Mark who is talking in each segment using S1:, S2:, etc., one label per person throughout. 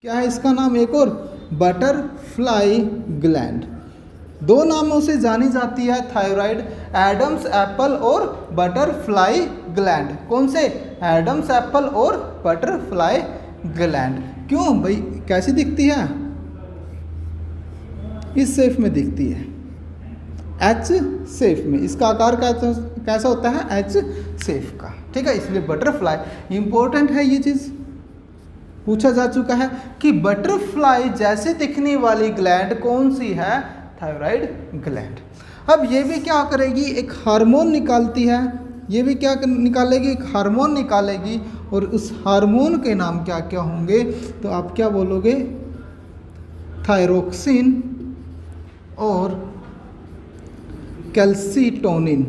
S1: क्या है इसका नाम एक और? Butterfly gland. दो नामों से जानी जाती है थायराइड, एडम्स एप्पल और बटरफ्लाई ग्लैंड। कौन से? एडम्स एप्पल और बटरफ्लाई ग्लैंड। क्यों भाई, कैसी दिखती है? इस शेप में दिखती है, एच शेप में। इसका आकार कैसा होता है? एच शेप का, ठीक है, इसलिए बटरफ्लाई इंपॉर्टेंट है। ये चीज़ पूछा जा चुका है कि बटरफ्लाई जैसे दिखने वाली ग्लैंड कौन सी है? Thyroid gland. अब ये भी क्या करेगी? एक हार्मोन निकालती है। ये भी क्या निकालेगी? एक हार्मोन निकालेगी, और उस हार्मोन के नाम क्या क्या होंगे? तो आप क्या बोलोगे? थायरोक्सिन और कैल्सीटोनिन।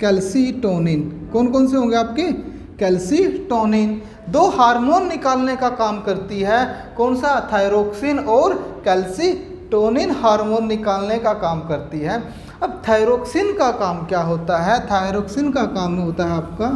S1: कैल्सीटोनिन कौन कौन से होंगे आपके? कैल्सीटोनिन दो हार्मोन निकालने का काम करती है। कौन सा? थायरोक्सिन और कैल्सीटोनिन हार्मोन निकालने का काम करती है। अब थायरोक्सिन का काम क्या होता है? थायरोक्सिन का काम होता है आपका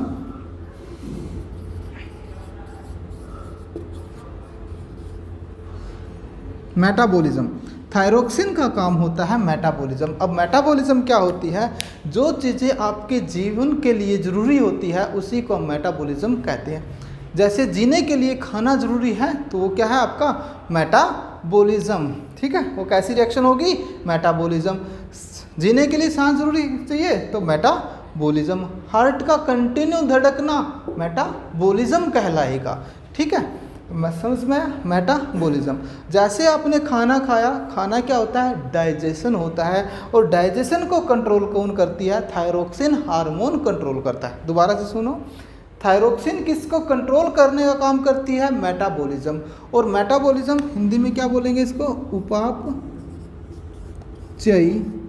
S1: मेटाबॉलिज्म। थायरोक्सिन का काम होता है मेटाबॉलिज्म। अब मेटाबॉलिज्म क्या होती है? जो चीज़ें आपके जीवन के लिए ज़रूरी होती है उसी को हम मेटाबॉलिज्म कहते हैं। जैसे जीने के लिए खाना ज़रूरी है, तो वो क्या है आपका? मेटाबॉलिज्म, ठीक है। वो कैसी रिएक्शन होगी? मेटाबॉलिज्म। जीने के लिए सांस जरूरी चाहिए, तो मेटाबॉलिज्म। हार्ट का कंटिन्यू धड़कना मेटाबॉलिज्म कहलाएगा, ठीक है। समझ में? मेटाबॉलिज्म। जैसे आपने खाना खाया, खाना क्या होता है? डाइजेशन होता है, और डाइजेशन को कंट्रोल कौन करती है? थायरोक्सिन हार्मोन कंट्रोल करता है। दोबारा से सुनो, थायरोक्सिन किसको कंट्रोल करने का काम करती है? मेटाबॉलिज्म। और मेटाबॉलिज्म हिंदी में क्या बोलेंगे इसको? उपापचयी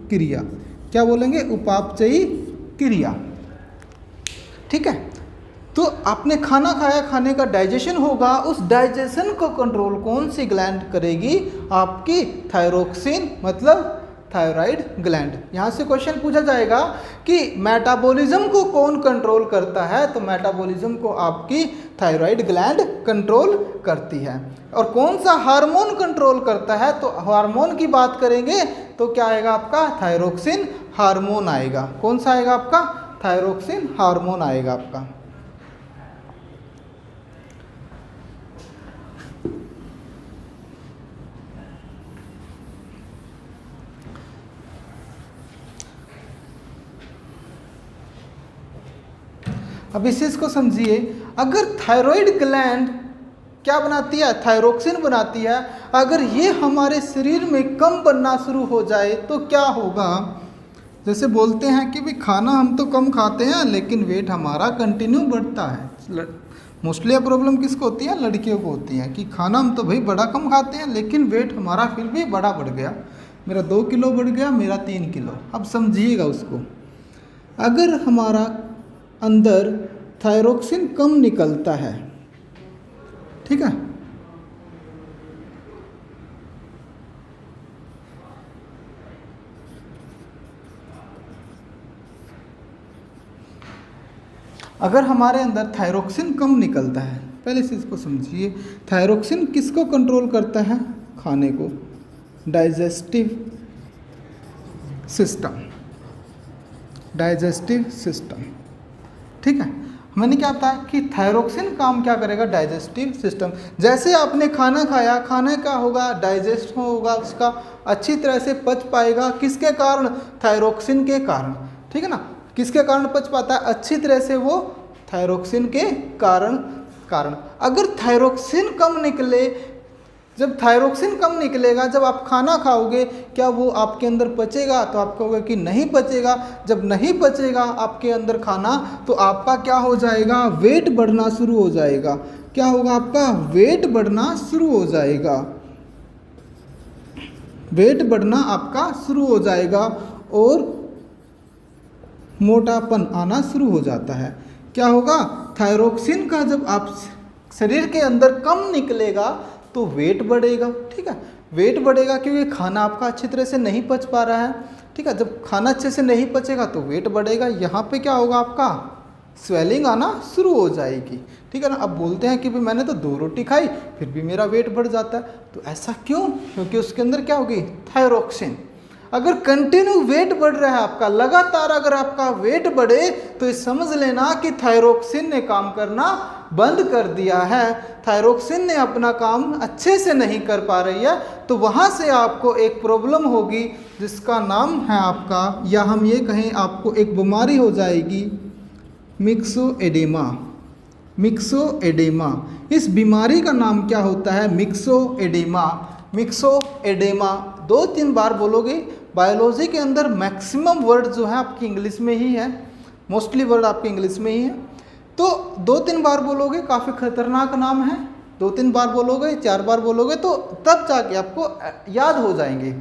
S1: क्रिया। क्या बोलेंगे? उपापचयी क्रिया, ठीक है। तो आपने खाना खाया, खाने का डाइजेशन होगा, उस डाइजेशन को कंट्रोल कौन सी ग्लैंड करेगी? आपकी थायरोक्सिन, मतलब थायराइड ग्लैंड। यहाँ से क्वेश्चन पूछा जाएगा कि मेटाबॉलिज्म को कौन कंट्रोल करता है? तो मेटाबॉलिज्म को आपकी थायराइड ग्लैंड कंट्रोल करती है। और कौन सा हार्मोन कंट्रोल करता है? तो हार्मोन की बात करेंगे तो क्या आएगा आपका? थायरोक्सिन हार्मोन आएगा। कौन सा आएगा आपका? थायरोक्सिन हार्मोन आएगा आपका। अब इस चीज़ को समझिए, अगर थायराइड ग्लैंड क्या बनाती है? थायरोक्सिन बनाती है। अगर ये हमारे शरीर में कम बनना शुरू हो जाए तो क्या होगा? जैसे बोलते हैं कि भाई खाना हम तो कम खाते हैं लेकिन वेट हमारा कंटिन्यू बढ़ता है। मोस्टली प्रॉब्लम किसको होती है? लड़कियों को होती है कि खाना हम तो भाई बड़ा कम खाते हैं लेकिन वेट हमारा फिर भी बड़ा बढ़ गया, मेरा 2 किलो बढ़ गया, मेरा 3 किलो। अब समझिएगा उसको, अगर हमारा अंदर थायरोक्सिन कम निकलता है, ठीक है, अगर हमारे अंदर थायरोक्सिन कम निकलता है, पहले इस चीज़ को समझिए, थायरोक्सिन किसको कंट्रोल करता है? खाने को, डाइजेस्टिव सिस्टम, डाइजेस्टिव सिस्टम, ठीक है। मैंने क्या बताया कि थायरोक्सिन काम क्या करेगा? Digestive system. जैसे आपने खाना खाया, खाने का होगा डाइजेस्ट होगा, उसका अच्छी तरह से पच पाएगा। किसके कारण? थायरोक्सिन के कारण, ठीक है ना। किसके कारण पच पाता है अच्छी तरह से? वो थायरोक्सिन के कारण। अगर थायरोक्सिन कम निकले, जब थायरोक्सिन कम निकलेगा, जब आप खाना खाओगे, क्या वो आपके अंदर पचेगा? तो आप कहोगे कि नहीं पचेगा। जब नहीं पचेगा आपके अंदर खाना, तो आपका क्या हो जाएगा? वेट बढ़ना शुरू हो जाएगा। क्या होगा आपका? वेट बढ़ना शुरू हो जाएगा। वेट बढ़ना आपका शुरू हो जाएगा और मोटापन आना शुरू हो जाता है। क्या होगा? थायरोक्सिन का जब आप शरीर के अंदर कम निकलेगा तो वेट बढ़ेगा, ठीक है। वेट बढ़ेगा क्योंकि खाना आपका अच्छी तरह से नहीं पच पा रहा है, ठीक है। जब खाना अच्छे से नहीं पचेगा तो वेट बढ़ेगा। यहाँ पे क्या होगा आपका? स्वेलिंग आना शुरू हो जाएगी। ठीक है ना। अब बोलते हैं कि भाई मैंने तो 2 रोटी खाई फिर भी मेरा वेट बढ़ जाता है, तो ऐसा क्यों? क्योंकि उसके अंदर क्या होगी? थायरोक्सिन। अगर कंटिन्यू वेट बढ़ रहा है आपका, लगातार अगर आपका वेट बढ़े तो ये समझ लेना कि थायरोक्सिन ने काम करना बंद कर दिया है, थायरोक्सिन ने अपना काम अच्छे से नहीं कर पा रही है। तो वहाँ से आपको एक प्रॉब्लम होगी जिसका नाम है आपका, या हम ये कहें आपको एक बीमारी हो जाएगी मिक्सोएडेमा। मिक्सोएडेमा, इस बीमारी का नाम क्या होता है? मिक्सोएडेमा। मिक्सोएडेमा 2-3 बार बोलोगे। बायोलॉजी के अंदर मैक्सिमम वर्ड जो है आपकी इंग्लिश में ही है, मोस्टली वर्ड आपके इंग्लिश में ही है, तो 2-3 बार बोलोगे, काफ़ी खतरनाक नाम है। 2-3 बार बोलोगे, 4 बार बोलोगे तो तब जाके आपको याद हो जाएंगे।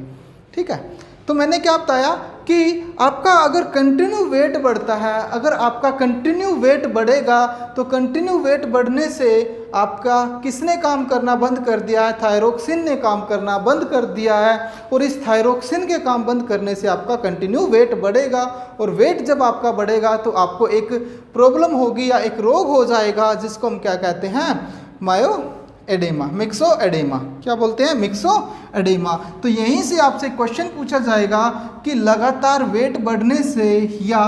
S1: ठीक है। तो मैंने क्या बताया कि आपका अगर कंटिन्यू वेट बढ़ता है, अगर आपका कंटिन्यू वेट बढ़ेगा तो कंटिन्यू वेट बढ़ने से आपका किसने काम करना बंद कर दिया है? थायरोक्सिन ने काम करना बंद कर दिया है। और इस थायरोक्सिन के काम बंद करने से आपका कंटिन्यू वेट बढ़ेगा, और वेट जब आपका बढ़ेगा तो आपको एक प्रॉब्लम होगी या एक रोग हो जाएगा जिसको हम क्या कहते हैं? मायोएडेमा, मिक्सोएडेमा। क्या बोलते हैं? मिक्सोएडेमा। तो यहीं से आपसे क्वेश्चन पूछा जाएगा कि लगातार वेट बढ़ने से या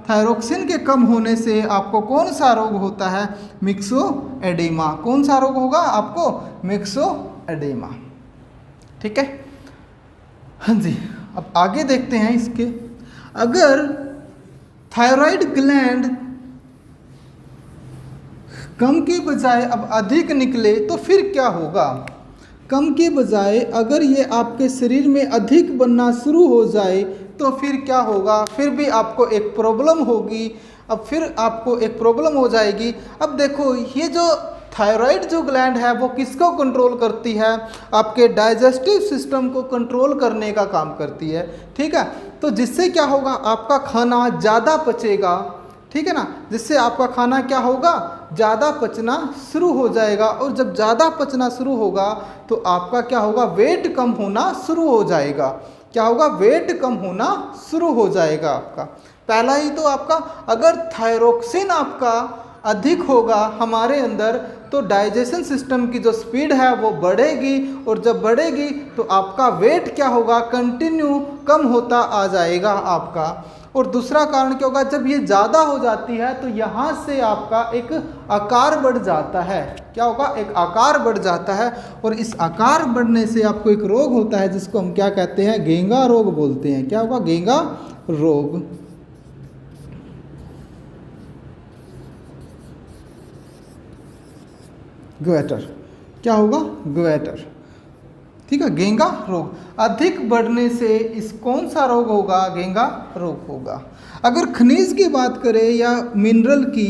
S1: थायरोक्सिन के कम होने से आपको कौन सा रोग होता है? मिक्सोएडेमा। कौन सा रोग होगा आपको? मिक्सोएडेमा। ठीक है। हाँ जी, अब आगे देखते हैं इसके। अगर थायराइड ग्लैंड कम के बजाय अब अधिक निकले तो फिर क्या होगा? कम के बजाय अगर ये आपके शरीर में अधिक बनना शुरू हो जाए तो फिर क्या होगा? फिर भी आपको एक प्रॉब्लम होगी। अब फिर आपको एक प्रॉब्लम हो जाएगी। अब देखो, ये जो थायराइड जो ग्लैंड है वो किसको कंट्रोल करती है? आपके डाइजेस्टिव सिस्टम को कंट्रोल करने का काम करती है। ठीक है। तो जिससे क्या होगा? आपका खाना ज़्यादा पचेगा। ठीक है ना। जिससे आपका खाना क्या होगा? ज़्यादा पचना शुरू हो जाएगा, और जब ज़्यादा पचना शुरू होगा तो आपका क्या होगा? वेट कम होना शुरू हो जाएगा। क्या होगा? वेट कम होना शुरू हो जाएगा आपका। पहला ही तो आपका, अगर थायरोक्सिन आपका अधिक होगा हमारे अंदर तो डाइजेशन सिस्टम की जो स्पीड है वो बढ़ेगी, और जब बढ़ेगी तो आपका वेट क्या होगा? कंटिन्यू कम होता आ जाएगा आपका। और दूसरा कारण क्या होगा? जब ये ज़्यादा हो जाती है तो यहाँ से आपका एक आकार बढ़ जाता है। क्या होगा? एक आकार बढ़ जाता है, और इस आकार बढ़ने से आपको एक रोग होता है जिसको हम क्या कहते हैं? घेंगा रोग बोलते हैं। क्या होगा? घेंगा रोग। ग्वेटर। क्या होगा? ग्वेटर। ठीक है। घेंगा रोग अधिक बढ़ने से इस कौन सा रोग होगा? घेंगा रोग होगा। अगर खनिज की बात करें या मिनरल की,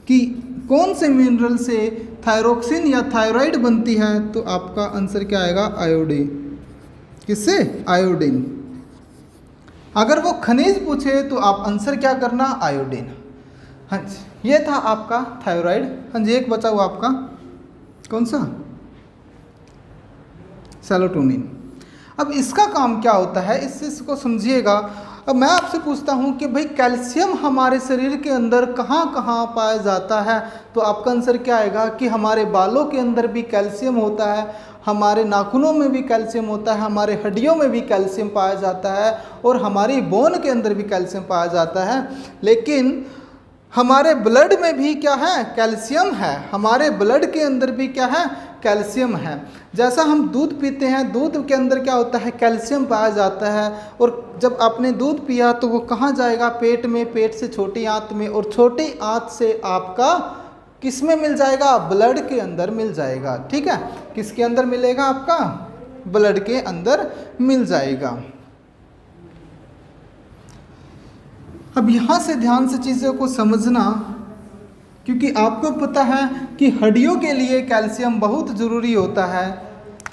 S1: कि कौन से मिनरल से थायरोक्सिन या थायराइड बनती है, तो आपका आंसर क्या आएगा? आयोडीन। किससे? आयोडीन। अगर वो खनिज पूछे तो आप आंसर क्या करना? आयोडीन। हाँ जी, ये था आपका थायराइड। हाँ जी, एक बचा हुआ आपका कौन सा? सेरोटोनिन। अब इसका काम क्या होता है, इसको समझिएगा। अब मैं आपसे पूछता हूँ कि भाई कैल्शियम हमारे शरीर के अंदर कहाँ कहाँ पाया जाता है, तो आपका आंसर क्या आएगा? कि हमारे बालों के अंदर भी कैल्शियम होता है, हमारे नाखूनों में भी कैल्शियम होता है, हमारे हड्डियों में भी कैल्शियम पाया जाता है, और हमारी बोन के अंदर भी कैल्शियम पाया जाता है। लेकिन हमारे ब्लड में भी क्या है? कैल्शियम है। हमारे ब्लड के अंदर भी क्या है? कैल्शियम है। जैसा हम दूध पीते हैं, दूध के अंदर क्या होता है? कैल्शियम पाया जाता है। और जब आपने दूध पिया तो वो कहाँ जाएगा? पेट में, पेट से छोटी आंत में, और छोटी आंत से आपका किस में मिल जाएगा? ब्लड के अंदर मिल जाएगा। ठीक है। किसके अंदर मिलेगा? आपका ब्लड के अंदर मिल जाएगा। अब यहाँ से ध्यान से चीज़ों को समझना, क्योंकि आपको पता है कि हड्डियों के लिए कैल्शियम बहुत ज़रूरी होता है।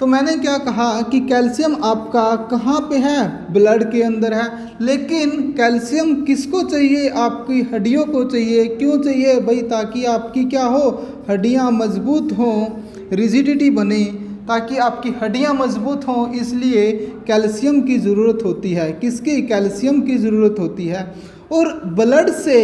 S1: तो मैंने क्या कहा कि कैल्शियम आपका कहाँ पे है? ब्लड के अंदर है। लेकिन कैल्शियम किसको चाहिए? आपकी हड्डियों को चाहिए। क्यों चाहिए भाई? ताकि आपकी क्या हो? हड्डियाँ मजबूत हों, रिजिडिटी बने, ताकि आपकी हड्डियाँ मजबूत हों। इसलिए कैल्शियम की ज़रूरत होती है। किसकी? कैल्शियम की ज़रूरत होती है। और ब्लड से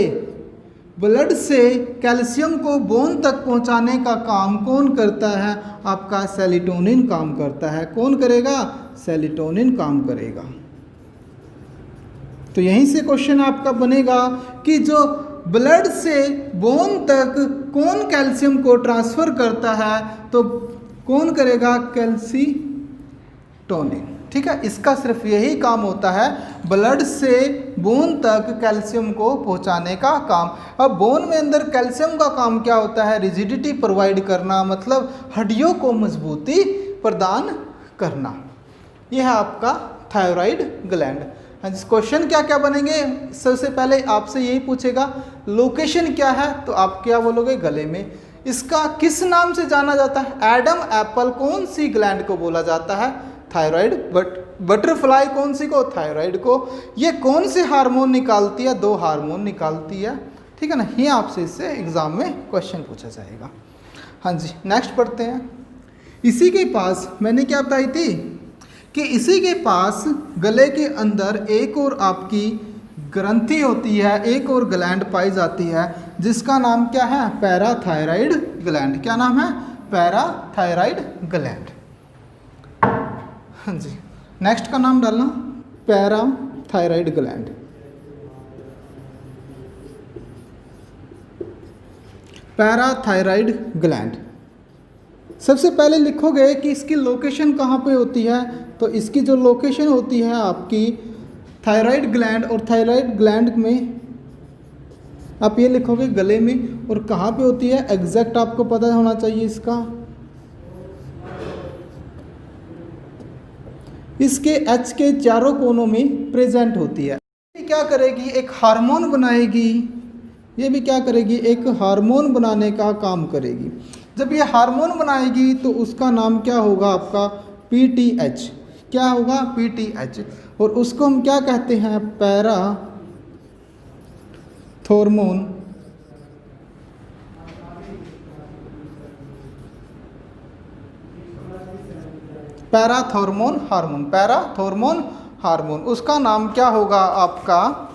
S1: ब्लड से कैल्शियम को बोन तक पहुंचाने का काम कौन करता है? आपका सेरोटोनिन काम करता है। कौन करेगा? सेरोटोनिन काम करेगा। तो यहीं से क्वेश्चन आपका बनेगा कि जो ब्लड से बोन तक कौन कैल्शियम को ट्रांसफर करता है, तो कौन करेगा? कैल्सीटोनिन। ठीक है, इसका सिर्फ यही काम होता है, ब्लड से बोन तक कैल्शियम को पहुंचाने का काम। अब बोन में अंदर कैल्शियम का काम क्या होता है? रिजिडिटी प्रोवाइड करना, मतलब हड्डियों को मजबूती प्रदान करना। यह है आपका थायराइड ग्लैंड। क्वेश्चन क्या क्या बनेंगे? सबसे पहले आपसे यही पूछेगा लोकेशन क्या है, तो आप क्या बोलोगे? गले में। इसका किस नाम से जाना जाता है? एडम एप्पल कौन सी ग्लैंड को बोला जाता है? थायराइड। बटरफ्लाई कौन सी को? थायराइड को। ये कौन से हार्मोन निकालती है? 2 हार्मोन निकालती है। ठीक है ना, ये आपसे इससे एग्जाम में क्वेश्चन पूछा जाएगा। हाँ जी, नेक्स्ट पढ़ते हैं। इसी के पास मैंने क्या बताई थी कि इसी के पास गले के अंदर एक और आपकी ग्रंथि होती है, एक और ग्लैंड पाई जाती है, जिसका नाम क्या है? Parathyroid gland. क्या नाम है? Parathyroid gland. हाँ जी, नेक्स्ट का नाम डालना पैराथायराइड ग्लैंड। पैराथायराइड ग्लैंड सबसे पहले लिखोगे कि इसकी लोकेशन कहाँ पे होती है, तो इसकी जो लोकेशन होती है आपकी थायराइड ग्लैंड, और थायराइड ग्लैंड में आप ये लिखोगे गले में, और कहाँ पे होती है एग्जैक्ट आपको पता होना चाहिए इसका। इसके एच के चारों कोनों में प्रेजेंट होती है। ये क्या करेगी? एक हार्मोन बनाएगी। ये भी क्या करेगी? एक हार्मोन बनाने का काम करेगी। जब ये हार्मोन बनाएगी तो उसका नाम क्या होगा? आपका PTH। क्या होगा? PTH। और उसको हम क्या कहते हैं? Parathormone. Parathormone hormone. Parathormone hormone, उसका नाम क्या होगा? आपका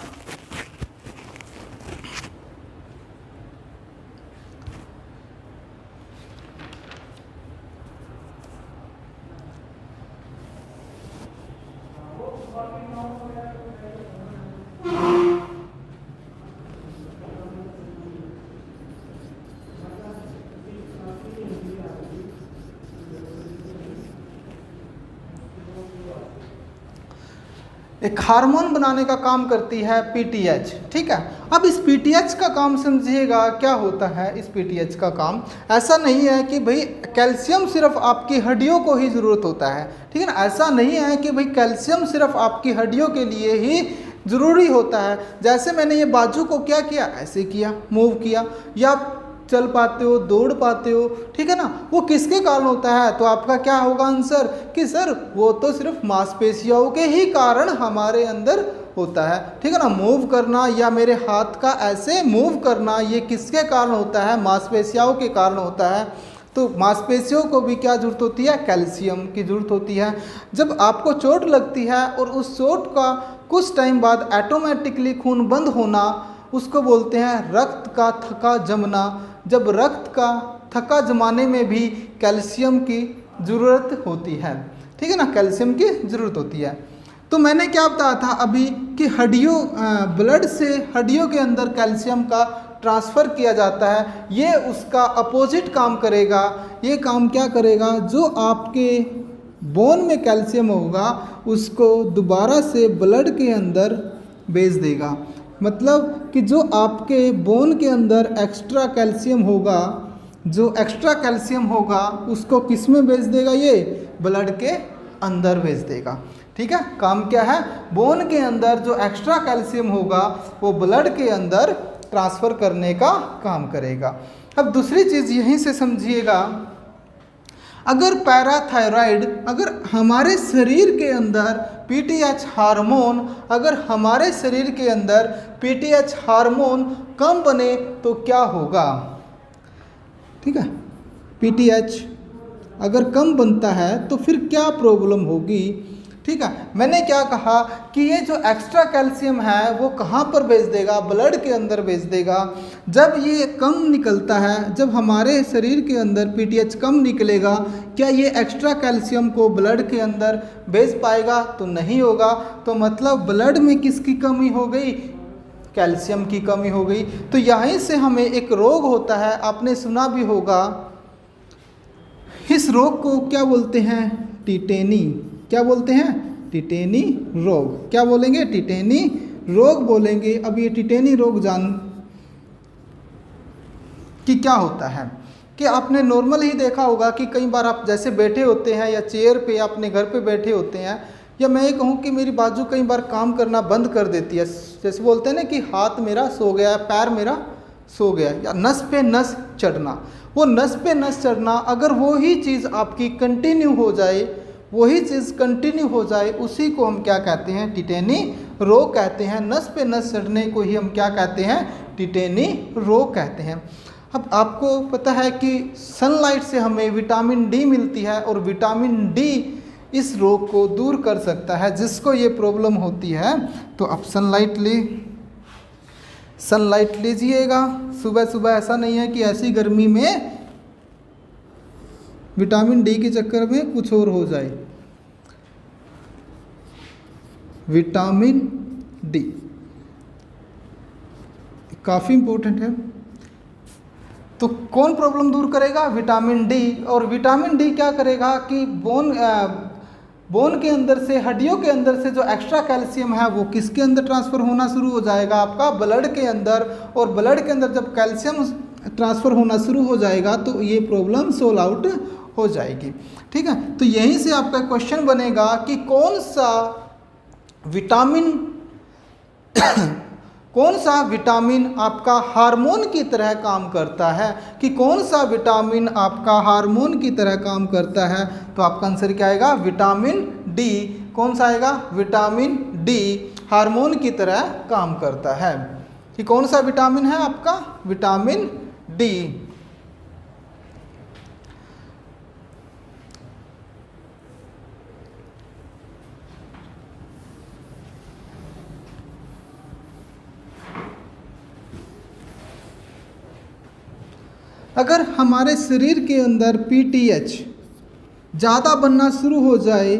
S1: एक हार्मोन बनाने का काम करती है PTH। ठीक है, अब इस PTH का काम समझिएगा क्या होता है। इस PTH का काम ऐसा नहीं है कि भाई कैल्शियम सिर्फ आपकी हड्डियों को ही ज़रूरत होता है। ठीक है ना, ऐसा नहीं है कि भाई कैल्शियम सिर्फ आपकी हड्डियों के लिए ही ज़रूरी होता है। जैसे मैंने ये बाजू को क्या किया? ऐसे किया, मूव किया, या चल पाते हो, दौड़ पाते हो। ठीक है ना, वो किसके कारण होता है? तो आपका क्या होगा आंसर कि सर वो तो सिर्फ मांसपेशियों के ही कारण हमारे अंदर होता है। ठीक है ना, मूव करना या मेरे हाथ का ऐसे मूव करना, ये किसके कारण होता है? मांसपेशियों के कारण होता है। तो मांसपेशियों को भी क्या जरूरत होती है? कैल्शियम की जरूरत होती है। जब आपको चोट लगती है और उस चोट का कुछ टाइम बाद ऑटोमेटिकली खून बंद होना, उसको बोलते हैं रक्त का थका जमना। जब रक्त का थका जमाने में भी कैल्शियम की ज़रूरत होती है। ठीक है ना, कैल्शियम की ज़रूरत होती है। तो मैंने क्या बताया था अभी कि हड्डियों ब्लड से हड्डियों के अंदर कैल्शियम का ट्रांसफ़र किया जाता है। ये उसका अपोजिट काम करेगा। ये काम क्या करेगा? जो आपके बोन में कैल्शियम होगा उसको दोबारा से ब्लड के अंदर भेज देगा। मतलब कि जो आपके बोन के अंदर एक्स्ट्रा कैल्शियम होगा, जो एक्स्ट्रा कैल्शियम होगा उसको किस में भेज देगा? ये ब्लड के अंदर भेज देगा। ठीक है, काम क्या है? बोन के अंदर जो एक्स्ट्रा कैल्शियम होगा वो ब्लड के अंदर ट्रांसफ़र करने का काम करेगा। अब दूसरी चीज़ यहीं से समझिएगा, अगर पैराथायराइड, अगर हमारे शरीर के अंदर PTH हार्मोन, अगर हमारे शरीर के अंदर PTH हार्मोन कम बने तो क्या होगा? ठीक है, PTH अगर कम बनता है तो फिर क्या प्रॉब्लम होगी? ठीक है। मैंने क्या कहा कि ये जो एक्स्ट्रा कैल्शियम है वो कहाँ पर भेज देगा, ब्लड के अंदर भेज देगा। जब ये कम निकलता है, जब हमारे शरीर के अंदर पीटीएच कम निकलेगा, क्या ये एक्स्ट्रा कैल्शियम को ब्लड के अंदर भेज पाएगा? तो नहीं होगा। तो मतलब ब्लड में किसकी कमी हो गई? कैल्शियम की कमी हो गई। तो यहीं से हमें एक रोग होता है, आपने सुना भी होगा, इस रोग को क्या बोलते हैं? टिटेनी। क्या बोलते हैं? टिटेनी रोग। क्या बोलेंगे? टिटेनी रोग बोलेंगे। अब ये टिटेनी रोग जान कि क्या होता है कि आपने नॉर्मल ही देखा होगा कि कई बार आप जैसे बैठे होते हैं या चेयर पे या अपने घर पे बैठे होते हैं, या मैं ये कहूँ कि मेरी बाजू कई बार काम करना बंद कर देती है। जैसे बोलते हैं ना कि हाथ मेरा सो गया, पैर मेरा सो गया, या नस पे नस चढ़ना। वो नस पे नस चढ़ना, अगर वो ही चीज़ आपकी कंटिन्यू हो जाए, वही चीज़ कंटिन्यू हो जाए, उसी को हम क्या कहते हैं? टिटेनी रोग कहते हैं। नस पे नस चढ़ने को ही हम क्या कहते हैं? टिटेनी रोग कहते हैं। अब आपको पता है कि सनलाइट से हमें विटामिन डी मिलती है, और विटामिन डी इस रोग को दूर कर सकता है, जिसको ये प्रॉब्लम होती है। तो आप सनलाइट लीजिएगा सुबह सुबह। ऐसा नहीं है कि ऐसी गर्मी में विटामिन डी के चक्कर में कुछ और हो जाए। विटामिन डी काफ़ी इम्पोर्टेंट है। तो कौन प्रॉब्लम दूर करेगा? Vitamin D. और विटामिन डी क्या करेगा कि बोन के अंदर से, हड्डियों के अंदर से जो एक्स्ट्रा कैल्शियम है वो किसके अंदर ट्रांसफ़र होना शुरू हो जाएगा? आपका ब्लड के अंदर। और ब्लड के अंदर जब कैल्शियम ट्रांसफ़र होना शुरू हो जाएगा तो ये प्रॉब्लम सोल्व आउट हो जाएगी। ठीक है। तो यहीं से आपका क्वेश्चन बनेगा कि कौन सा विटामिन आपका हार्मोन की तरह काम करता है, कि कौन सा विटामिन आपका हार्मोन की तरह काम करता है? तो आपका आंसर क्या आएगा? Vitamin D. कौन सा आएगा? विटामिन डी हार्मोन की तरह काम करता है। कि कौन सा विटामिन है आपका? Vitamin D. अगर हमारे शरीर के अंदर पीटीएच ज़्यादा बनना शुरू हो जाए,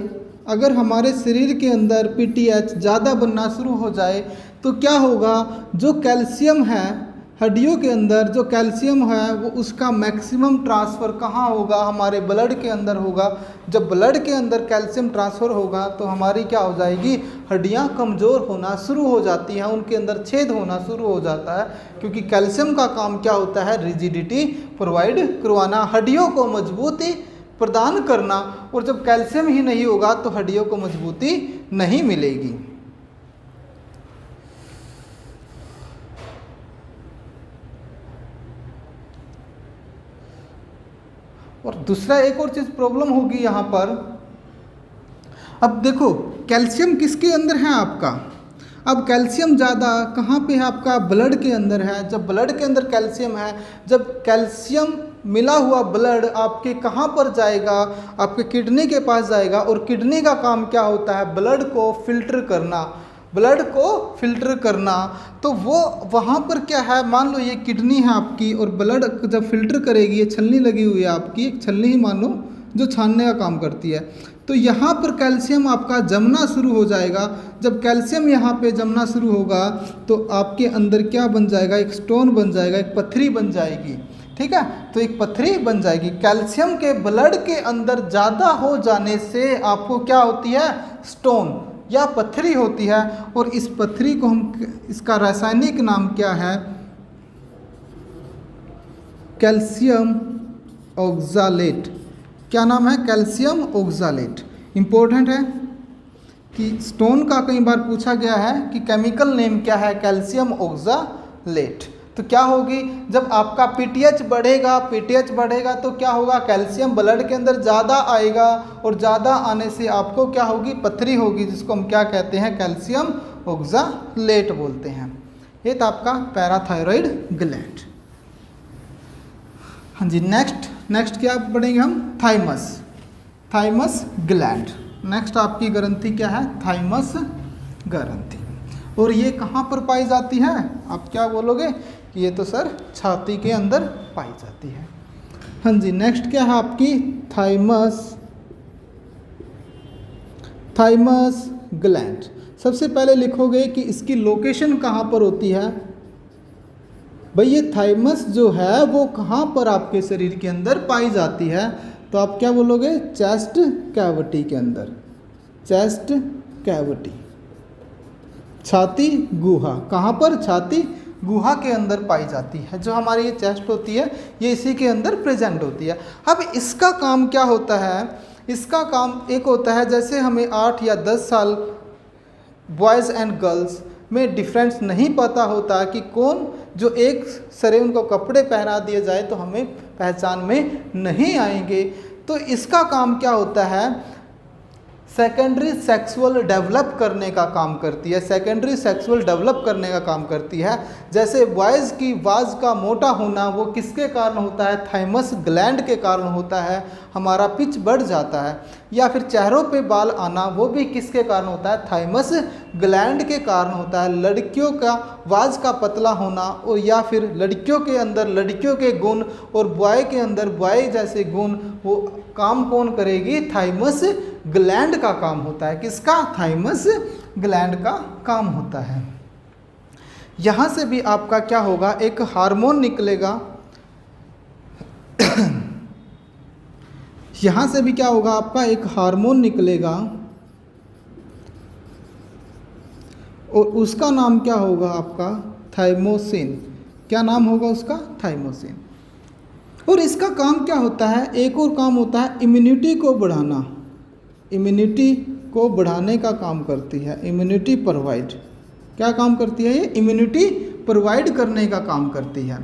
S1: अगर हमारे शरीर के अंदर पीटीएच ज़्यादा बनना शुरू हो जाए तो क्या होगा? जो कैल्शियम है हड्डियों के अंदर, जो कैल्शियम है वो उसका मैक्सिमम ट्रांसफ़र कहाँ होगा? हमारे ब्लड के अंदर होगा। जब ब्लड के अंदर कैल्शियम ट्रांसफ़र होगा तो हमारी क्या हो जाएगी? हड्डियाँ कमज़ोर होना शुरू हो जाती हैं, उनके अंदर छेद होना शुरू हो जाता है। क्योंकि कैल्शियम का काम क्या होता है? रिजिडिटी प्रोवाइड करवाना, हड्डियों को मजबूती प्रदान करना। और जब कैल्शियम ही नहीं होगा तो हड्डियों को मजबूती नहीं मिलेगी। और दूसरा एक और चीज़ प्रॉब्लम होगी यहाँ पर। अब देखो कैल्शियम किसके अंदर है आपका? अब कैल्शियम ज़्यादा कहाँ पे है आपका? ब्लड के अंदर है। जब ब्लड के अंदर कैल्शियम है, जब कैल्शियम मिला हुआ ब्लड आपके कहाँ पर जाएगा? आपके किडनी के पास जाएगा। और किडनी का काम क्या होता है? ब्लड को फिल्टर करना, ब्लड को फिल्टर करना। तो वो वहाँ पर क्या है? मान लो ये किडनी है आपकी, और ब्लड जब फिल्टर करेगी, ये छलनी लगी हुई है आपकी, एक छलनी ही मान लो जो छानने का काम करती है। तो यहाँ पर कैल्शियम आपका जमना शुरू हो जाएगा। जब कैल्शियम यहाँ पे जमना शुरू होगा तो आपके अंदर क्या बन जाएगा? एक स्टोन बन जाएगा, एक पत्थरी बन जाएगी। ठीक है। तो एक पत्थरी बन जाएगी। कैल्शियम के ब्लड के अंदर ज़्यादा हो जाने से आपको क्या होती है? स्टोन या पत्थरी होती है। और इस पत्थरी को हम, इसका रासायनिक नाम क्या है? Calcium oxalate. क्या नाम है? Calcium oxalate. इम्पोर्टेंट है कि स्टोन का कई बार पूछा गया है कि केमिकल नेम क्या है? Calcium oxalate. तो क्या होगी? जब आपका पीटीएच बढ़ेगा तो क्या होगा? कैल्शियम ब्लड के अंदर ज़्यादा आएगा, और ज़्यादा आने से आपको क्या होगी? पत्थरी होगी, जिसको हम क्या कहते हैं? कैल्शियम ऑक्सालेट बोलते हैं। ये था आपका पैराथायरॉयड ग्लैंड। हाँ जी, नेक्स्ट क्या पढ़ेंगे हम? Thymus gland. नेक्स्ट आपकी ग्रंथि क्या है? थाइमस ग्रंथि। और ये कहाँ पर पाई जाती है? आप क्या बोलोगे कि ये तो सर छाती के अंदर पाई जाती है। हाँ जी, नेक्स्ट क्या है आपकी? Thymus gland. सबसे पहले लिखोगे कि इसकी लोकेशन कहाँ पर होती है। भाई ये थाइमस जो है वो कहाँ पर आपके शरीर के अंदर पाई जाती है? तो आप क्या बोलोगे? चेस्ट कैविटी के अंदर। चेस्ट कैविटी, छाती गुहा। कहाँ पर? छाती गुहा के अंदर पाई जाती है। जो हमारी ये चेस्ट होती है ये इसी के अंदर प्रेजेंट होती है। अब इसका काम क्या होता है? इसका काम एक होता है, जैसे हमें 8 या 10 साल बॉयज़ एंड गर्ल्स में डिफरेंस नहीं पता होता कि कौन, जो एक सरे उनको कपड़े पहना दिए जाए तो हमें पहचान में नहीं आएंगे। तो इसका काम क्या होता है? सेकेंडरी सेक्सुअल डेवलप करने का काम करती है। सेकेंडरी सेक्सुअल डेवलप करने का काम करती है। जैसे बॉयज़ की बाज का मोटा होना वो किसके कारण होता है? थाइमस ग्लैंड के कारण होता है, हमारा पिच बढ़ जाता है। या फिर चेहरों पे बाल आना वो भी किसके कारण होता है? थाइमस ग्लैंड के कारण होता है। लड़कियों का बाज का पतला होना, और या फिर लड़कियों के अंदर लड़कियों के गुण और बॉय के अंदर बॉय जैसे गुण, वो काम कौन करेगी? थाइमस ग्लैंड का काम होता है। किसका? थाइमस ग्लैंड का काम होता है। यहाँ से भी आपका क्या होगा? एक हार्मोन निकलेगा। यहाँ से भी क्या होगा? आपका एक हार्मोन निकलेगा और उसका नाम क्या होगा? आपका थाइमोसिन। क्या नाम होगा उसका? थाइमोसिन। और इसका काम क्या होता है? एक और काम होता है इम्यूनिटी को बढ़ाना। इम्यूनिटी को बढ़ाने का काम करती है। इम्यूनिटी प्रोवाइड, क्या काम करती है ये? इम्यूनिटी प्रोवाइड करने का काम करती है।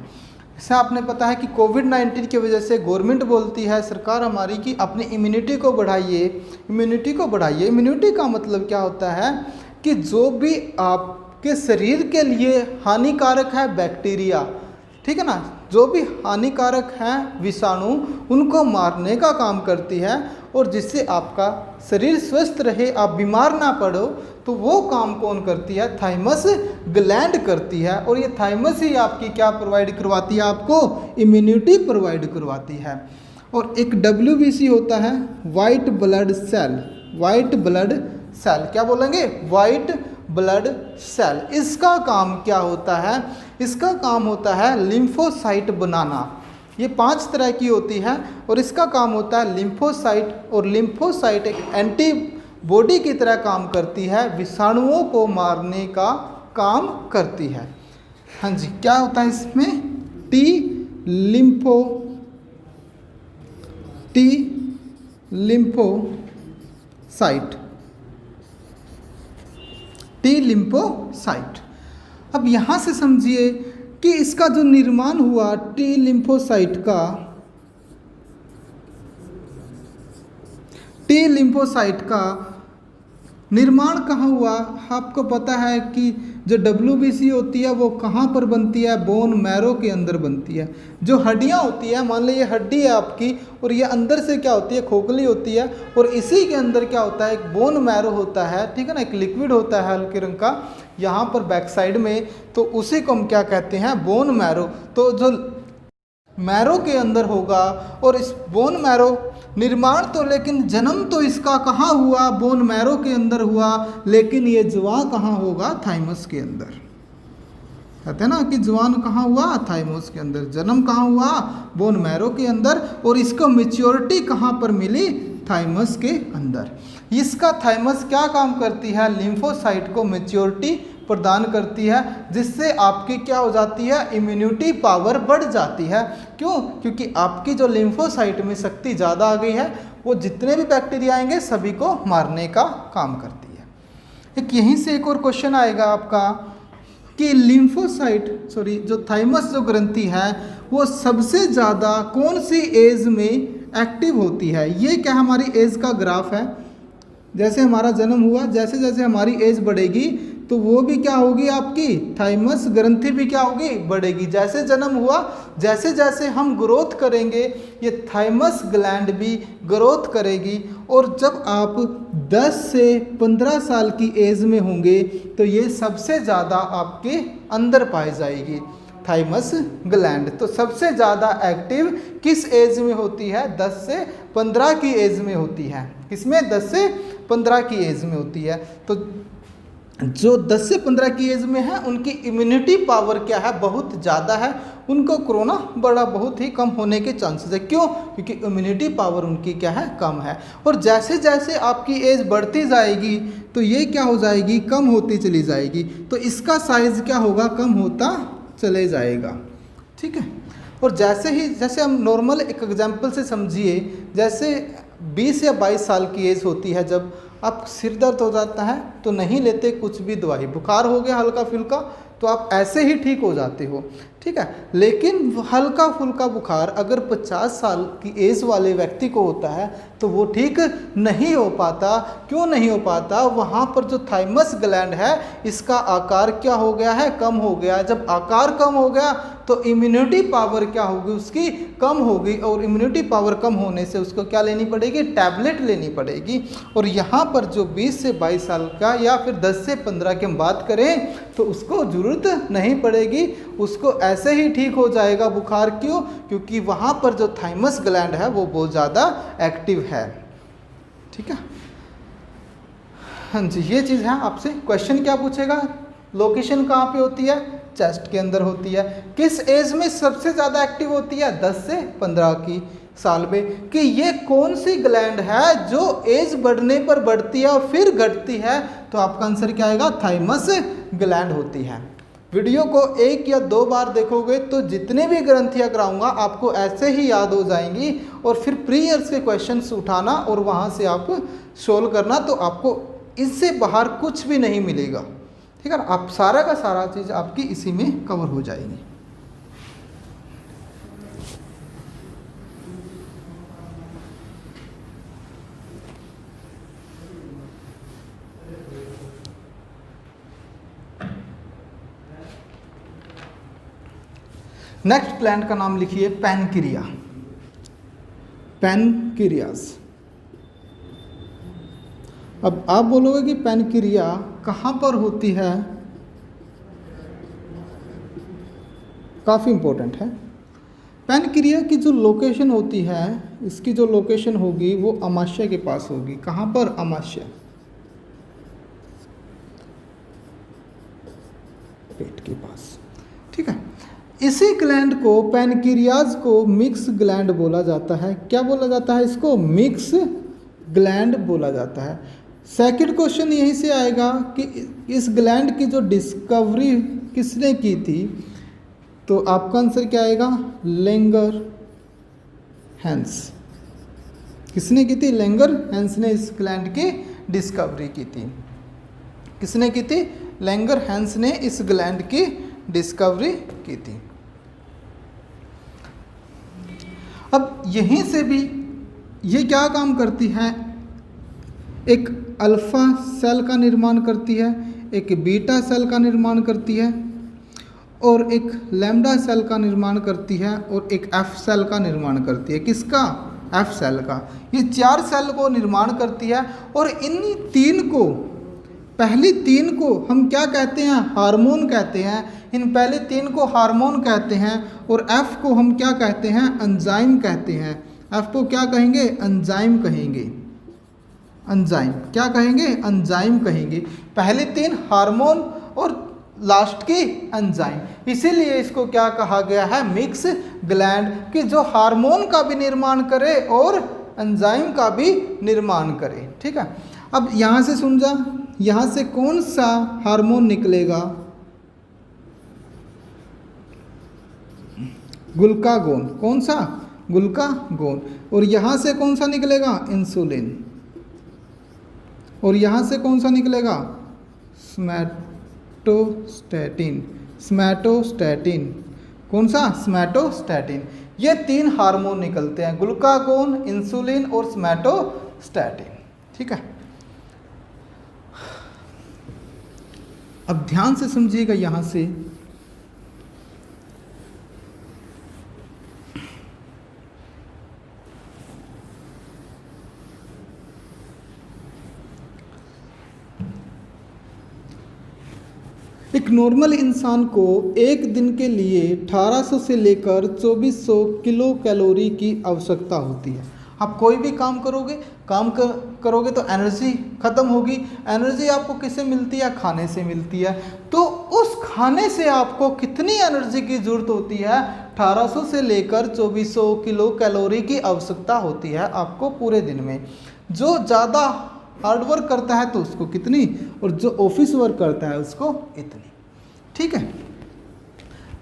S1: जैसे आपने पता है कि कोविड-19 की वजह से गवर्नमेंट बोलती है, सरकार हमारी, कि अपनी इम्यूनिटी को बढ़ाइए, इम्यूनिटी को बढ़ाइए। इम्यूनिटी का मतलब क्या होता है? कि जो भी आपके शरीर के लिए हानिकारक है बैक्टीरिया, ठीक है ना, जो भी हानिकारक हैं विषाणु, उनको मारने का काम करती है। और जिससे आपका शरीर स्वस्थ रहे, आप बीमार ना पड़ो, तो वो काम कौन करती है? थाइमस ग्लैंड करती है। और ये थाइमस ही आपकी क्या प्रोवाइड करवाती है? आपको इम्यूनिटी प्रोवाइड करवाती है। और एक WBC होता है, white blood cell. White blood cell, क्या बोलेंगे? White blood cell. इसका काम क्या होता है? इसका काम होता है लिम्फोसाइट बनाना। ये 5 तरह की होती है और इसका काम होता है लिम्फोसाइट। और लिम्फोसाइट एक एंटीबॉडी की तरह काम करती है, विषाणुओं को मारने का काम करती है। हाँ जी, क्या होता है इसमें? T lymphocyte. अब यहाँ से समझिए कि इसका जो निर्माण हुआ टी लिम्फोसाइट का निर्माण कहाँ हुआ? आपको पता है कि जो WBC होती है वो कहाँ पर बनती है? बोन मैरो के अंदर बनती है। जो हड्डियाँ होती है, मान लीजिए ये हड्डी है आपकी, और ये अंदर से क्या होती है? खोखली होती है। और इसी के अंदर क्या होता है? एक बोन मैरो होता है, ठीक है ना, एक लिक्विड होता है हल्के रंग का यहाँ पर बैक साइड में, तो उसी को हम क्या कहते हैं? Bone marrow. तो जो मैरो के अंदर होगा, और इस बोन मैरो निर्माण तो, लेकिन जन्म तो इसका कहाँ हुआ? बोन मैरो के अंदर हुआ। लेकिन ये जवान कहाँ होगा? थाइमस के अंदर। कहते हैं ना कि जवान कहाँ हुआ? थाइमस के अंदर। जन्म कहाँ हुआ? बोन मैरो के अंदर। और इसको मैच्योरिटी कहाँ पर मिली? थाइमस के अंदर। इसका थाइमस क्या काम करती है? लिम्फोसाइट को मैच्योरिटी प्रदान करती है, जिससे आपकी क्या हो जाती है? इम्यूनिटी पावर बढ़ जाती है। क्यों? क्योंकि आपकी जो लिम्फोसाइट में शक्ति ज़्यादा आ गई है, वो जितने भी बैक्टीरिया आएंगे सभी को मारने का काम करती है। एक यहीं से एक और क्वेश्चन आएगा आपका कि जो थाइमस जो ग्रंथि है वो सबसे ज़्यादा कौन सी एज में एक्टिव होती है? ये क्या हमारी एज का ग्राफ है? जैसे हमारा जन्म हुआ, जैसे जैसे हमारी एज बढ़ेगी तो वो भी क्या होगी, आपकी थाइमस ग्रंथि भी क्या होगी, बढ़ेगी। जैसे जन्म हुआ, जैसे जैसे हम ग्रोथ करेंगे ये थाइमस ग्लैंड भी ग्रोथ करेगी। और जब आप 10 से 15 साल की एज में होंगे तो ये सबसे ज़्यादा आपके अंदर पाई जाएगी थाइमस ग्लैंड। तो सबसे ज़्यादा एक्टिव किस एज में होती है, 10 से 15 की एज में होती है। किसमें, 10 से 15 की एज में होती है। तो जो 10 से 15 की एज में है उनकी इम्यूनिटी पावर क्या है, बहुत ज़्यादा है। उनको कोरोना बहुत ही कम होने के चांसेस है। क्यों, क्योंकि इम्यूनिटी पावर उनकी क्या है, कम है। और जैसे जैसे आपकी एज बढ़ती जाएगी तो ये क्या हो जाएगी, कम होती चली जाएगी। तो इसका साइज क्या होगा, कम होता चले जाएगा। ठीक है। और जैसे हम नॉर्मल एक एग्जांपल से समझिए, जैसे 20 या 22 साल की एज होती है, जब आप सिर दर्द हो जाता है तो नहीं लेते कुछ भी दवाई, बुखार हो गया हल्का फुल्का तो आप ऐसे ही ठीक हो जाते हो। ठीक है। लेकिन हल्का फुल्का बुखार अगर 50 साल की एज वाले व्यक्ति को होता है तो वो ठीक नहीं हो पाता। क्यों नहीं हो पाता, वहाँ पर जो थाइमस ग्लैंड है इसका आकार क्या हो गया है, कम हो गया। जब आकार कम हो गया तो इम्यूनिटी पावर क्या होगी, उसकी कम होगी। और इम्यूनिटी पावर कम होने से उसको क्या लेनी पड़ेगी, टैबलेट लेनी पड़ेगी। और यहाँ पर जो 20 से 22 साल का या फिर 10 से 15 की हम बात करें तो उसको ज़रूरत नहीं पड़ेगी, उसको ऐसे ही ठीक हो जाएगा बुखार। क्यों, क्योंकि वहाँ पर जो थाइमस ग्लैंड है वो बहुत ज़्यादा एक्टिव है। ठीक है। हाँ जी, ये चीज़ है। आपसे क्वेश्चन क्या पूछेगा, लोकेशन कहाँ पे होती है, चेस्ट के अंदर होती है। किस एज में सबसे ज़्यादा एक्टिव होती है, 10 से 15 की साल में। कि ये कौन सी ग्लैंड है जो एज बढ़ने पर बढ़ती है और फिर घटती है, तो आपका आंसर क्या आएगा, थाइमस ग्लैंड होती है। वीडियो को 1 या 2 बार देखोगे तो जितने भी ग्रंथियाँ कराऊंगा आपको ऐसे ही याद हो जाएंगी। और फिर प्री ईयर्स के क्वेश्चंस उठाना और वहाँ से आप सोल्व करना, तो आपको इससे बाहर कुछ भी नहीं मिलेगा। ठीक है ना, आप सारा का सारा चीज़ आपकी इसी में कवर हो जाएगी। नेक्स्ट ग्लैंड का नाम लिखिए पैनक्रिया, पैनक्रियास। अब आप बोलोगे कि पैनक्रिया कहाँ पर होती है, काफ़ी इम्पोर्टेंट है। पैनक्रिया की जो लोकेशन होती है, इसकी जो लोकेशन होगी वो अमाशय के पास होगी। कहाँ पर, अमाशय, पेट के पास। ठीक है। इसी ग्लैंड को, पैनक्रियाज को मिक्स ग्लैंड बोला जाता है। क्या बोला जाता है इसको, मिक्स ग्लैंड बोला जाता है। सेकंड क्वेश्चन यहीं से आएगा कि इस ग्लैंड की जो डिस्कवरी किसने की थी, तो आपका आंसर क्या आएगा, लेंगर हैंस। किसने की थी, लेंगर हैंस ने इस ग्लैंड की डिस्कवरी की थी। किसने की थी, लेंगर हैंस ने इस ग्लैंड की डिस्कवरी की थी। अब यहीं से भी ये क्या काम करती है, एक अल्फा सेल का निर्माण करती है, एक बीटा सेल का निर्माण करती है, और एक लैम्डा सेल का निर्माण करती है, और एक एफ सेल का निर्माण करती है। किसका, एफ सेल का। ये 4 सेल को निर्माण करती है। और इन 3 को, पहली 3 को हम क्या कहते हैं, हार्मोन कहते हैं। इन पहले 3 को हार्मोन कहते हैं। और एफ को हम क्या कहते हैं, एंजाइम कहते हैं। एफ को क्या कहेंगे, एंजाइम कहेंगे। एंजाइम क्या कहेंगे, एंजाइम कहेंगे। पहले 3 हार्मोन और लास्ट की एंजाइम। इसीलिए इसको क्या कहा गया है, मिक्स ग्लैंड, कि जो हार्मोन का भी निर्माण करे और एंजाइम का भी निर्माण करे। ठीक है। अब यहाँ से सुन जा, यहाँ से कौन सा हार्मोन निकलेगा, ग्लूकागोन। कौन सा, ग्लूकागोन। और यहाँ से कौन सा निकलेगा, इंसुलिन। और यहाँ से कौन सा निकलेगा, स्मैटोस्टैटिन। स्मैटोस्टैटिन, कौन सा, स्मैटोस्टैटिन। ये 3 हार्मोन निकलते हैं, ग्लूकागोन, इंसुलिन और स्मैटोस्टैटिन। ठीक है। अब ध्यान से समझिएगा यहाँ से, एक नॉर्मल इंसान को एक दिन के लिए 1800 से लेकर 2400 किलो कैलोरी की आवश्यकता होती है। आप कोई भी काम करोगे, करोगे तो एनर्जी ख़त्म होगी। एनर्जी आपको किससे मिलती है? खाने से मिलती है। तो उस खाने से आपको कितनी एनर्जी की ज़रूरत होती है? 1800 से लेकर 2400 किलो कैलोरी की आवश्यकता होती है आपको पूरे दिन में। जो ज़्यादा हार्ड वर्क करता है तो उसको कितनी, और जो ऑफिस वर्क करता है उसको इतनी। ठीक है,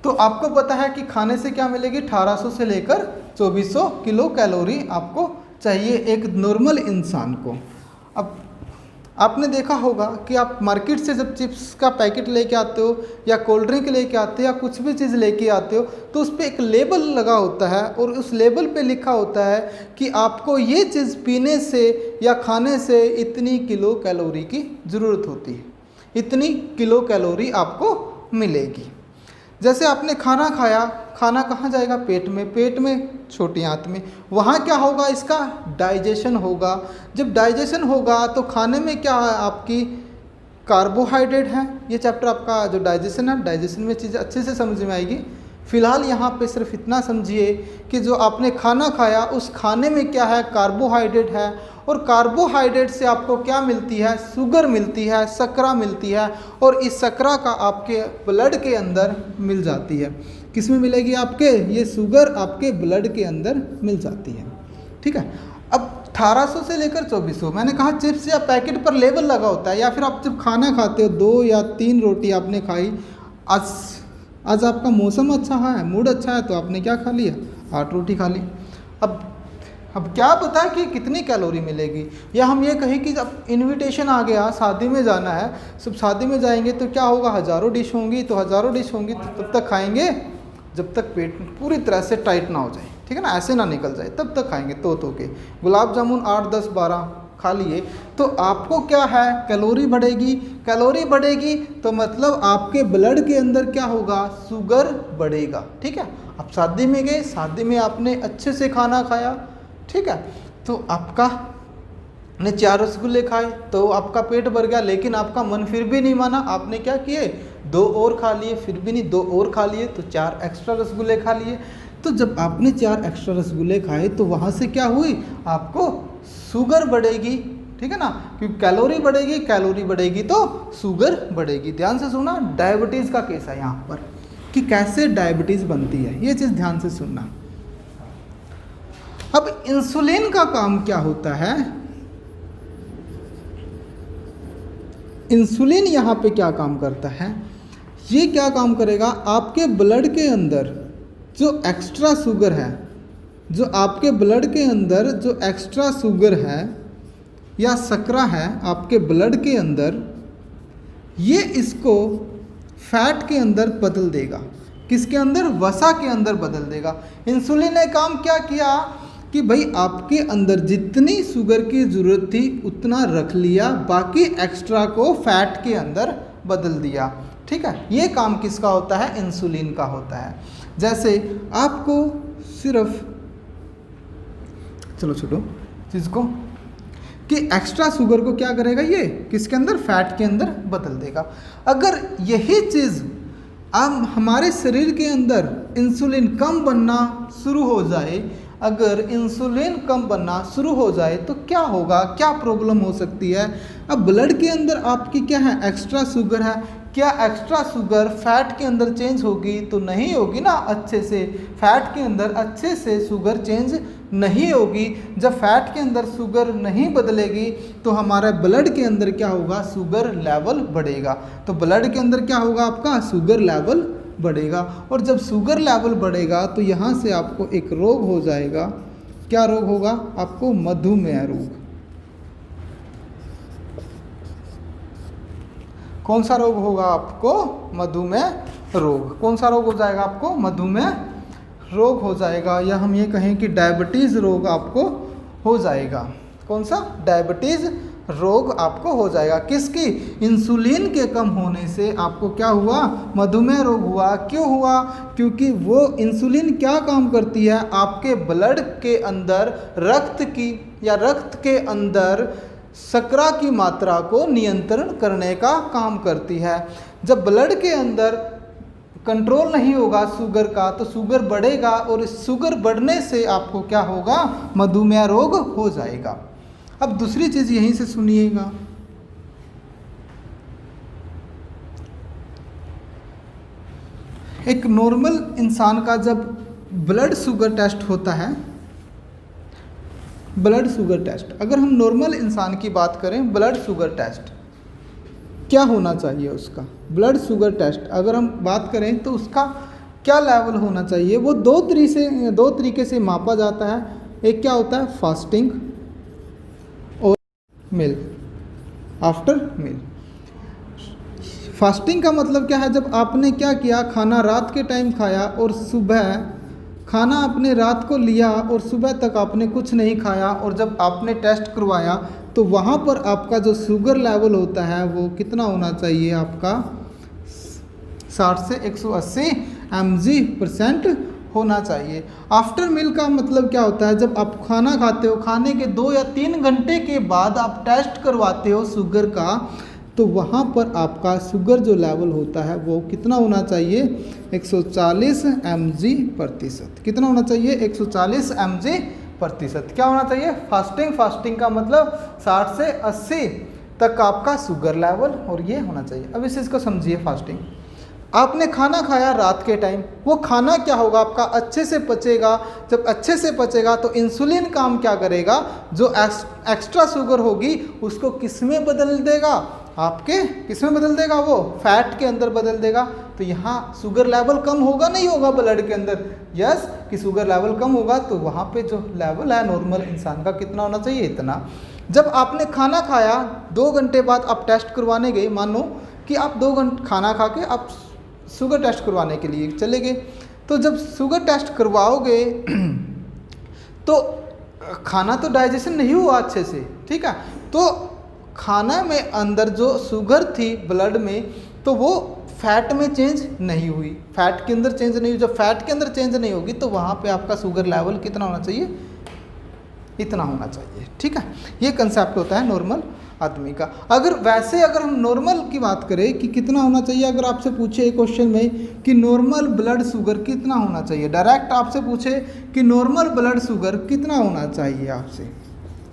S1: तो आपको पता है कि खाने से क्या मिलेगी? 1800 से लेकर 2400 किलो कैलोरी आपको चाहिए एक नॉर्मल इंसान को। अब आपने देखा होगा कि आप मार्केट से जब चिप्स का पैकेट लेके आते हो या कोल्ड ड्रिंक लेके आते हो या कुछ भी चीज़ लेके आते हो तो उस पर एक लेबल लगा होता है और उस लेबल पे लिखा होता है कि आपको ये चीज़ पीने से या खाने से इतनी किलो कैलोरी की ज़रूरत होती है, इतनी किलो कैलोरी आपको मिलेगी। जैसे आपने खाना खाया, खाना कहाँ जाएगा? पेट में। पेट में छोटी आंत में, वहाँ क्या होगा? इसका डाइजेशन होगा। जब डाइजेशन होगा तो खाने में क्या है? आपकी कार्बोहाइड्रेट है। ये चैप्टर आपका जो डाइजेशन है, डाइजेशन में चीज़ें अच्छे से समझ में आएगी। फ़िलहाल यहाँ पे सिर्फ इतना समझिए कि जो आपने खाना खाया उस खाने में क्या है? कार्बोहाइड्रेट है। और कार्बोहाइड्रेट से आपको क्या मिलती है? शुगर मिलती है, शर्करा मिलती है। और इस शर्करा का आपके ब्लड के अंदर मिल जाती है। किस में मिलेगी? आपके ये शुगर आपके ब्लड के अंदर मिल जाती है। ठीक है, अब 1800 से लेकर 2400, मैंने कहा चिप्स या पैकेट पर लेबल लगा होता है, या फिर आप जब खाना खाते हो 2 या 3 रोटी आपने खाई, आज आपका मौसम अच्छा है, मूड अच्छा है, तो आपने क्या खा लिया? 8 रोटी खा ली। अब क्या पता है कि कितनी कैलोरी मिलेगी? या हम ये कहें कि जब इनविटेशन आ गया, शादी में जाना है, सब शादी में जाएंगे तो क्या होगा? हज़ारों डिश होंगी, तो हज़ारों डिश होंगी तो तब तक खाएंगे जब तक पेट पूरी तरह से टाइट ना हो जाए। ठीक है ना, ऐसे ना निकल जाए, तब तक खाएंगे तो के। गुलाब जामुन 8, 10, 12 खा लिए तो आपको क्या है? कैलोरी बढ़ेगी। कैलोरी बढ़ेगी तो मतलब आपके ब्लड के अंदर क्या होगा? शुगर बढ़ेगा। ठीक है, अब शादी में गए, शादी में आपने अच्छे से खाना खाया, ठीक है, तो आपका ने 4 रसगुल्ले खाए तो आपका पेट भर गया, लेकिन आपका मन फिर भी नहीं माना। आपने क्या किए? 2 और खा लिए, फिर भी नहीं, 2 और खा लिए, तो 4 एक्स्ट्रा रसगुल्ले खा लिए। तो जब आपने 4 एक्स्ट्रा रसगुल्ले खाए तो वहाँ से क्या हुई? आपको शुगर बढ़ेगी। ठीक है ना, क्योंकि कैलोरी बढ़ेगी, कैलोरी बढ़ेगी तो शुगर बढ़ेगी। ध्यान से सुनना, डायबिटीज़ का केस है यहाँ पर कि कैसे डायबिटीज़ बनती है, ये चीज़ ध्यान से सुनना। अब इंसुलिन का काम क्या होता है? इंसुलिन यहाँ पे क्या काम करता है? ये क्या काम करेगा? आपके ब्लड के अंदर जो एक्स्ट्रा शुगर है, जो आपके ब्लड के अंदर जो एक्स्ट्रा शुगर है या शर्करा है आपके ब्लड के अंदर, ये इसको फैट के अंदर बदल देगा। किसके अंदर? वसा के अंदर बदल देगा। इंसुलिन ने काम क्या किया कि भाई आपके अंदर जितनी शुगर की ज़रूरत थी उतना रख लिया, बाकी एक्स्ट्रा को फैट के अंदर बदल दिया। ठीक है, ये काम किसका होता है? इंसुलिन का होता है। जैसे आपको सिर्फ चलो छोड़ो चीज़ को कि एक्स्ट्रा शुगर को क्या करेगा? ये किसके अंदर? फैट के अंदर बदल देगा। अगर यही चीज़ अब हमारे शरीर के अंदर इंसुलिन कम बनना शुरू हो जाए, अगर इंसुलिन कम बनना शुरू हो जाए तो क्या होगा? क्या प्रॉब्लम हो सकती है? अब ब्लड के अंदर आपकी क्या है? एक्स्ट्रा शुगर है। क्या एक्स्ट्रा शुगर फैट के अंदर चेंज होगी? तो नहीं होगी ना। अच्छे से फैट के अंदर अच्छे से शुगर चेंज नहीं होगी। जब फैट के अंदर शुगर नहीं बदलेगी तो हमारे ब्लड के अंदर क्या होगा? शुगर लेवल बढ़ेगा। तो ब्लड के अंदर क्या होगा? आपका शुगर लेवल बढ़ेगा। और जब शुगर लेवल बढ़ेगा तो यहाँ से आपको एक रोग हो जाएगा। क्या रोग होगा? आपको मधुमेह रोग। कौन सा रोग होगा आपको? मधुमेह रोग। कौन सा रोग हो जाएगा आपको? मधुमेह रोग हो जाएगा, या हम ये कहें कि डायबिटीज़ रोग आपको हो जाएगा। कौन सा? डायबिटीज़ रोग आपको हो जाएगा। किसकी? इंसुलिन के कम होने से आपको क्या हुआ? मधुमेह रोग हुआ। क्यों हुआ? क्योंकि वो इंसुलिन क्या काम करती है? आपके ब्लड के अंदर रक्त की या रक्त के अंदर शर्करा की मात्रा को नियंत्रण करने का काम करती है। जब ब्लड के अंदर कंट्रोल नहीं होगा शुगर का तो शुगर बढ़ेगा और इस शुगर बढ़ने से आपको क्या होगा? मधुमेह रोग हो जाएगा। अब दूसरी चीज यहीं से सुनिएगा, एक नॉर्मल इंसान का जब ब्लड शुगर टेस्ट होता है, ब्लड शुगर टेस्ट, अगर हम नॉर्मल इंसान की बात करें, ब्लड शुगर टेस्ट क्या होना चाहिए? उसका ब्लड शुगर टेस्ट अगर हम बात करें तो उसका क्या लेवल होना चाहिए? वो दो तरीके से मापा जाता है। एक क्या होता है? फास्टिंग और मील, आफ्टर मील। फास्टिंग का मतलब क्या है? जब आपने क्या किया, खाना रात के टाइम खाया और सुबह खाना आपने रात को लिया और सुबह तक आपने कुछ नहीं खाया, और जब आपने टेस्ट करवाया तो वहाँ पर आपका जो शुगर लेवल होता है वो कितना होना चाहिए? आपका 60 से 180 mg% होना चाहिए। आफ्टर मील का मतलब क्या होता है? जब आप खाना खाते हो, खाने के 2 या 3 घंटे के बाद आप टेस्ट करवाते हो शुगर का, तो वहाँ पर आपका शुगर जो लेवल होता है वो कितना होना चाहिए? 140 mg%। कितना होना चाहिए? 140 mg%। क्या होना चाहिए? फास्टिंग का मतलब 60 से 80 तक आपका शुगर लेवल, और ये होना चाहिए। अब इस चीज़ को समझिए। फास्टिंग, आपने खाना खाया रात के टाइम, वो खाना क्या होगा? आपका अच्छे से पचेगा। जब अच्छे से पचेगा तो इंसुलिन काम क्या करेगा? जो एक्स्ट्रा शुगर होगी उसको किस में बदल देगा? आपके किस में बदल देगा? वो फैट के अंदर बदल देगा। तो यहाँ शुगर लेवल कम होगा नहीं होगा ब्लड के अंदर? यस, कि शुगर लेवल कम होगा तो वहाँ पे जो लेवल है नॉर्मल इंसान का कितना होना चाहिए? इतना। जब आपने खाना खाया 2 घंटे बाद आप टेस्ट करवाने गए, मानो कि आप 2 घंटे खाना खा के आप शुगर टेस्ट करवाने के लिए चले गए, तो जब शुगर टेस्ट करवाओगे तो खाना तो डाइजेशन नहीं हुआ अच्छे से, ठीक है? तो खाना में अंदर जो शुगर थी ब्लड में, तो वो फैट में चेंज नहीं हुई, फैट के अंदर चेंज नहीं हुई। जब फैट के अंदर चेंज नहीं होगी तो वहाँ पे आपका शुगर लेवल कितना होना चाहिए? इतना होना चाहिए, ठीक है? ये कंसेप्ट होता है नॉर्मल आदमी का। अगर हम नॉर्मल की बात करें कि कितना होना चाहिए, अगर आपसे पूछे क्वेश्चन में कि नॉर्मल ब्लड शुगर कितना होना चाहिए, डायरेक्ट आपसे पूछे कि नॉर्मल ब्लड शुगर कितना होना चाहिए आपसे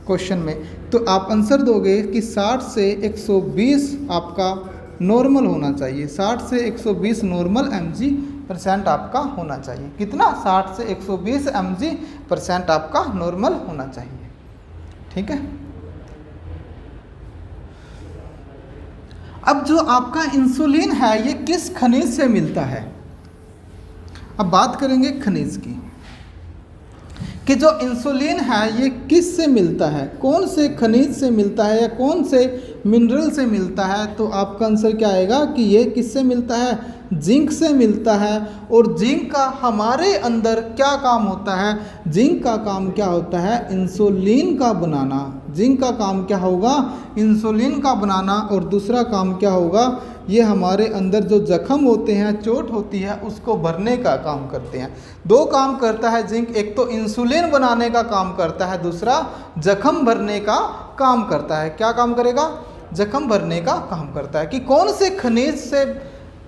S1: क्वेश्चन में, तो आप आंसर दोगे कि 60 से 120 आपका नॉर्मल होना चाहिए। 60 से 120 नॉर्मल mg% आपका होना चाहिए। कितना? 60 से 120 mg% आपका नॉर्मल होना चाहिए, ठीक है? अब जो आपका इंसुलिन है ये किस खनिज से मिलता है? अब बात करेंगे खनिज की, कि जो इंसुलिन है ये किस से मिलता है, कौन से खनिज से मिलता है या कौन से मिनरल से मिलता है? तो आपका आंसर क्या आएगा कि ये किससे मिलता है? जिंक से मिलता है। और जिंक का हमारे अंदर क्या काम होता है? जिंक का काम क्या होता है? इंसुलिन का बनाना। जिंक का काम क्या होगा? इंसुलिन का बनाना। और दूसरा काम क्या होगा? ये हमारे अंदर जो जख्म होते हैं, चोट होती है, उसको भरने का काम करते हैं। 2 काम करता है जिंक, एक तो इंसुलिन बनाने का काम करता है, दूसरा जख्म भरने का काम करता है। क्या काम करेगा? जख्म भरने का काम करता है। कि कौन से खनिज से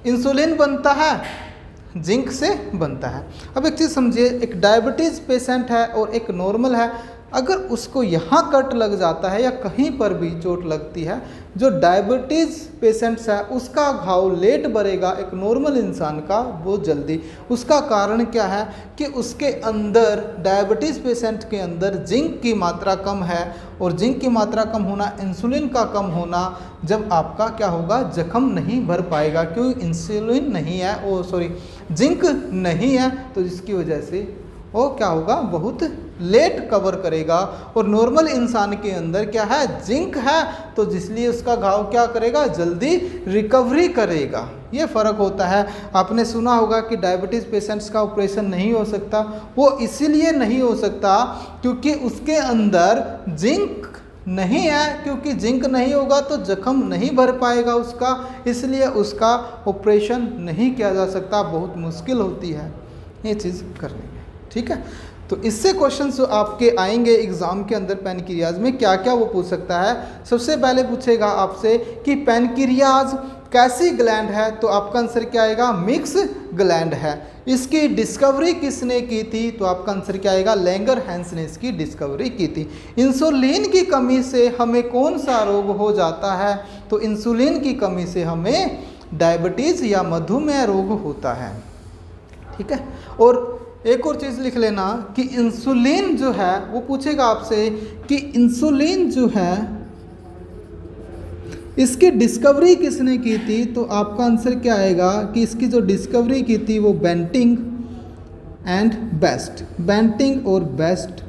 S1: इंसुलिन बनता है? जिंक से बनता है। अब एक चीज़ समझिए, एक डायबिटीज़ पेशेंट है और एक नॉर्मल है, अगर उसको यहाँ कट लग जाता है या कहीं पर भी चोट लगती है, जो डायबिटीज़ पेशेंट्स है उसका घाव लेट भरेगा, एक नॉर्मल इंसान का वो जल्दी। उसका कारण क्या है? कि उसके अंदर, डायबिटीज़ पेशेंट के अंदर जिंक की मात्रा कम है, और जिंक की मात्रा कम होना, इंसुलिन का कम होना, जब आपका क्या होगा? जख्म नहीं भर पाएगा। क्यों? इंसुलिन नहीं है, जिंक नहीं है, तो जिसकी वजह से वो क्या होगा? बहुत लेट कवर करेगा। और नॉर्मल इंसान के अंदर क्या है? जिंक है, तो जिसलिए उसका घाव क्या करेगा? जल्दी रिकवरी करेगा। ये फ़र्क होता है। आपने सुना होगा कि डायबिटीज़ पेशेंट्स का ऑपरेशन नहीं हो सकता। वो इसीलिए नहीं हो सकता क्योंकि उसके अंदर जिंक नहीं है, क्योंकि जिंक नहीं होगा तो जख्म नहीं भर पाएगा उसका, इसलिए उसका ऑपरेशन नहीं किया जा सकता, बहुत मुश्किल होती है ये चीज़ करने में। ठीक है, तो इससे क्वेश्चंस जो आपके आएंगे एग्ज़ाम के अंदर पैनक्रियाज में क्या क्या वो पूछ सकता है। सबसे पहले पूछेगा आपसे कि पैनक्रियाज कैसी ग्लैंड है, तो आपका आंसर क्या आएगा, मिक्स ग्लैंड है। इसकी डिस्कवरी किसने की थी, तो आपका आंसर क्या आएगा, लैंगरहैंस ने इसकी डिस्कवरी की थी। इंसुलिन की कमी से हमें कौन सा रोग हो जाता है, तो इंसुलिन की कमी से हमें डायबिटीज़ या मधुमेह रोग होता है। ठीक है, और एक और चीज़ लिख लेना कि इंसुलिन जो है वो पूछेगा आपसे कि इंसुलिन जो है इसकी डिस्कवरी किसने की थी, तो आपका आंसर क्या आएगा कि इसकी जो डिस्कवरी की थी वो बेंटिंग एंड बेस्ट। बेंटिंग और बेस्ट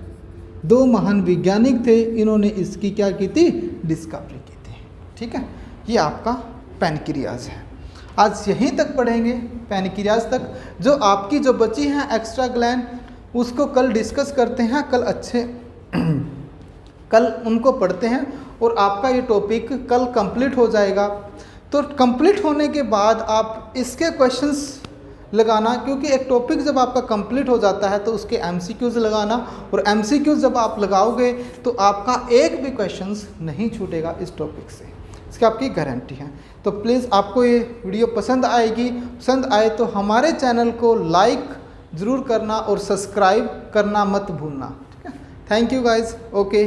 S1: दो महान वैज्ञानिक थे, इन्होंने इसकी क्या की थी, डिस्कवरी की थी। ठीक है, ये आपका पैनक्रियाज है। आज यहीं तक पढ़ेंगे पैनक्रियाज तक। जो आपकी जो बची हैं एक्स्ट्रा ग्लैंड उसको कल डिस्कस करते हैं, कल उनको पढ़ते हैं और आपका ये टॉपिक कल कंप्लीट हो जाएगा। तो कंप्लीट होने के बाद आप इसके क्वेश्चंस लगाना, क्योंकि एक टॉपिक जब आपका कंप्लीट हो जाता है तो उसके एमसीक्यूज़ लगाना, और एमसीक्यूज़ जब आप लगाओगे तो आपका एक भी क्वेश्चंस नहीं छूटेगा इस टॉपिक से, इसकी आपकी गारंटी है। तो प्लीज़ आपको ये वीडियो पसंद आएगी, पसंद आए तो हमारे चैनल को लाइक ज़रूर करना और सब्सक्राइब करना मत भूलना। ठीक है, थैंक यू गाइज, ओके।